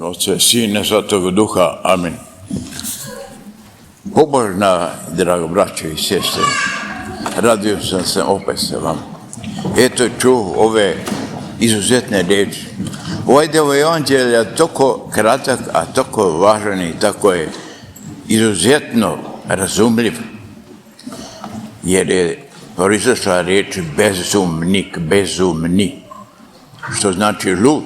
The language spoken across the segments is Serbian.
Otca, Sina, Svatog Duha. Amen. Pobožna, drago braćo i sestre, radio sam se opet sa vama. Eto čuo ove izuzetne riječi. Ovaj deo evanđelja je toliko kratak, a toliko važan i tako je izuzetno razumljiv, jer je proizašla riječ bezumnik, bezumni, što znači lud.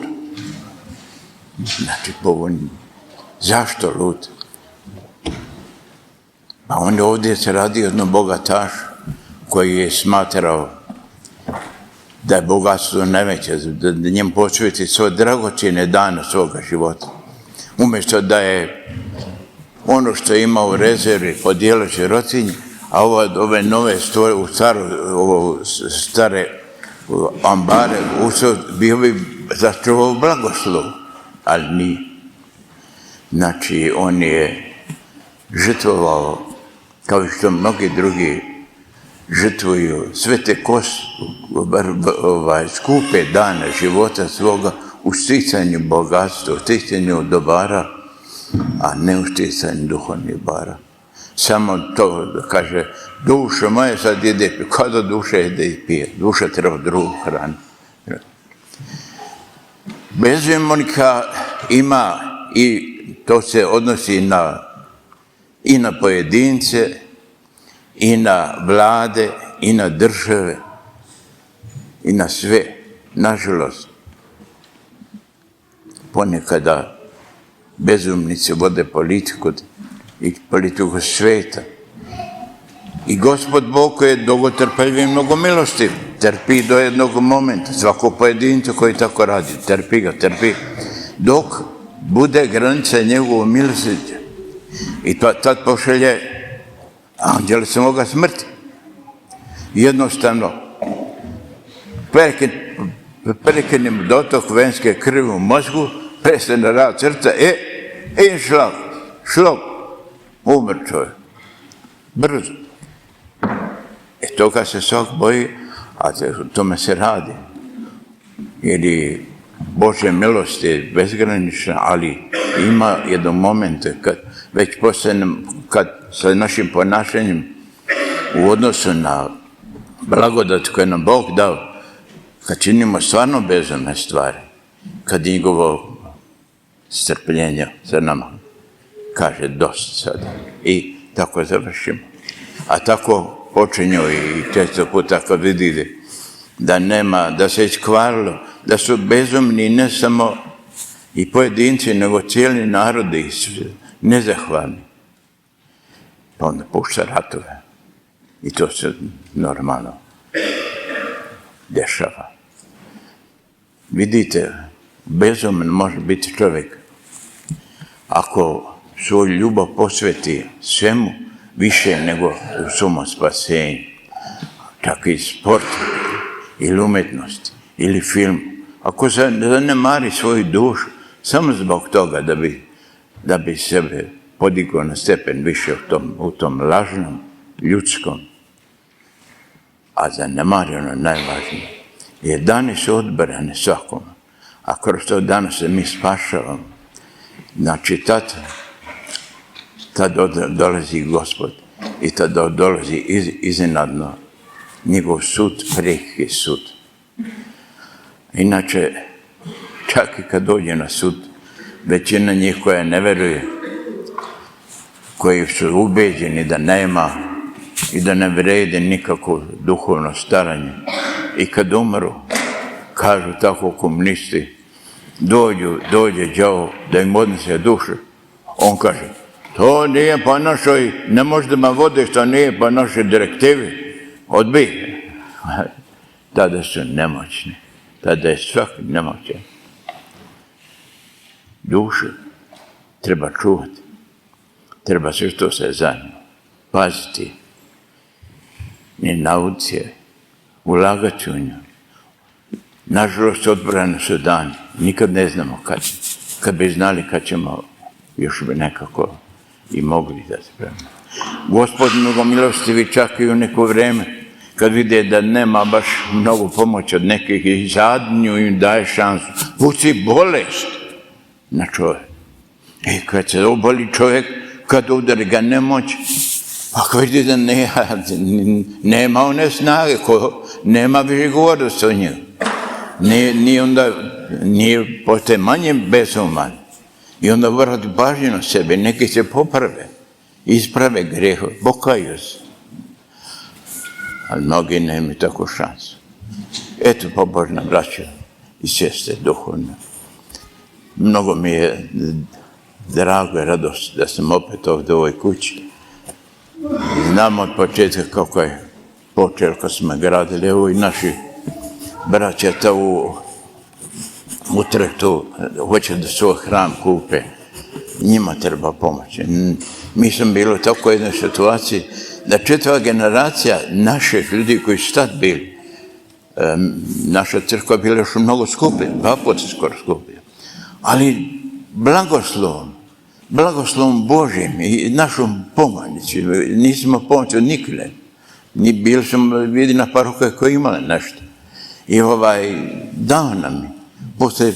Znači povoljni. Zašto lud? Pa onda ovdje se radi jednom bogataš koji je smatrao da je bogatstvo najveće, da njemu posveti svoje dragocjene dane svoga života. Umjesto da je ono što je imao u rezervi podijelio sirotinji, a ove nove stare ambare bio bi zaštovao blagoslov, ali nije. Znači, on je žrtvovao, kao što mnogi drugi žrtvuju, sve te skupe dane života svoga u sticanju bogatstva, u sticanju dobara, a ne u sticanju duhovnih dobara. Samo to da kaže, duša moja sad jede, kada duša jede i pije, duša treba drugu hranu. Bezumnika ima, i to se odnosi i na pojedince, i na vlade, i na države, i na sve. Nažalost, ponekada bezumnici vode politiku i politiku sveta. I Gospod Bog koji je dugotrpeljiv i mnogo milostiv, trpi do jednog momenta, svakog pojedinca koji tako radi, trpi ga, dok bude granica njegovu milosti. I tad pošalje anđele samoga smrti. Jednostavno, prekinim dotok venske krvi u mozgu, prestane rad srca, šlog, umr čovjek. Brzo. Toga se svak boji, a o tome se radi. Jer je Božja milost je bezgranična, ali ima jedan moment kad već kad sa našim ponašanjem u odnosu na blagodat koju nam Bog dao, kad činimo stvarno bezumne stvari, kad njegovo strpljenje za nama kaže dosta sada i tako završimo. A tako počinju i često puta kad vidite da nema, da se iskvarilo, da su bezumni ne samo i pojedinci, nego cijeli narodi nezahvalni. Pa onda pušta ratove. I to se normalno dešava. Vidite, bezuman može biti čovjek ako svoju ljubav posveti svemu više nego u svom spasenju. Čak i sport, ili umjetnost, ili film. Ako zanemari svoju dušu, samo zbog toga da bi sebe podigao na stepen više u tom lažnom, ljudskom, a zanemari ono najvažnije. Jer dani su odbrane svakom, a kroz to danas se mi spašavamo. Znači, tad dolazi Gospod i tad dolazi iznenadno njegov sud, prijeki sud. Inače, čak i kad dođe na sud, većina njih koja ne veruje, koji su ubeđeni da nema i da ne vrede nikako duhovno staranje, i kad umru, kažu tako komunisti, dođe đavo da im odnese dušu, on kaže, to nije po našoj, ne može da me vodiš, to nije po našoj direktivi, odbij. Tada su nemoćni, tada je svak nemoćan. Dušu treba čuvati, treba sve što se za nju, paziti, ne nauci, ulagati u nju. Nažalost, odbrane su dani, nikad ne znamo kad bi znali kad ćemo još bi nekako i mogli da se spremimo. Gospod mnogo milostivi čak i u neko vreme, kad vide da nema baš mnogo pomoći od nekih i zadnju im daje šansu. Pusti bolest, na čovjek. I kad se oboli čovjek, kad udari ga nemoć, ako vidi da nema one snage, nema više govornosti o njegu. Nije postaje manje bezuman. I onda vrati pažnju na sebe, neki se poprave, isprave grehove, pokaju se. Ali mnogi nemaju takvu šansu. Eto, pobožna braća i sestre duhovne. Mnogo mi je drago i radost da sam opet ovdje u ovoj kući. Znam od početka kako je počelo kad smo gradili. Evo i naši braća u Utrehtu hoće da svoj hram kupe. Njima treba pomoći. Mi smo bili u takvoj jednoj situaciji da četvrta generacija naših ljudi koji su tad bili, naša crkva je bila još mnogo skuplja, 2 puta skoro skuplja. Ali blagoslovom Božim i našom pomoći, nismo pomoći od nikle. Bili smo vidi na paroke koji imali nešto. I dao nam je. Posle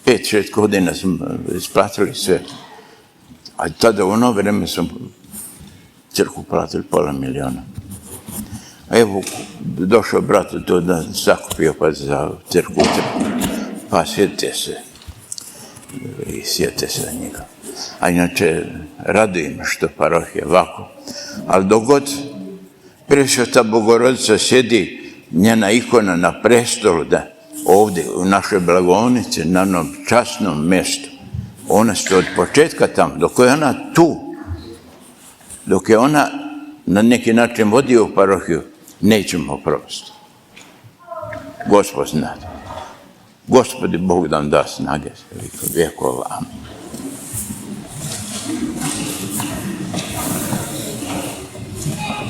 5-6 godina smo isplatili sve. A tada u ono vreme smo crkvu platili $500.000. A evo, došao brat to da sakupio pa za crkvu. Pa sjete se. I sjete se na njega. A inače, radujem što parohija ovako. Ali dogod Presveta ta Bogorodica sjedi, njena ikona na prestolu, da ovdje u našoj blagovnici, na onom časnom mjestu. Ona stoji od početka tamo, dok je ona tu, dok je ona na neki način vodi u parohiju, nećemo propasti. Gospod zna. Gospodi Bog da nam da snage, vijekova. Amen.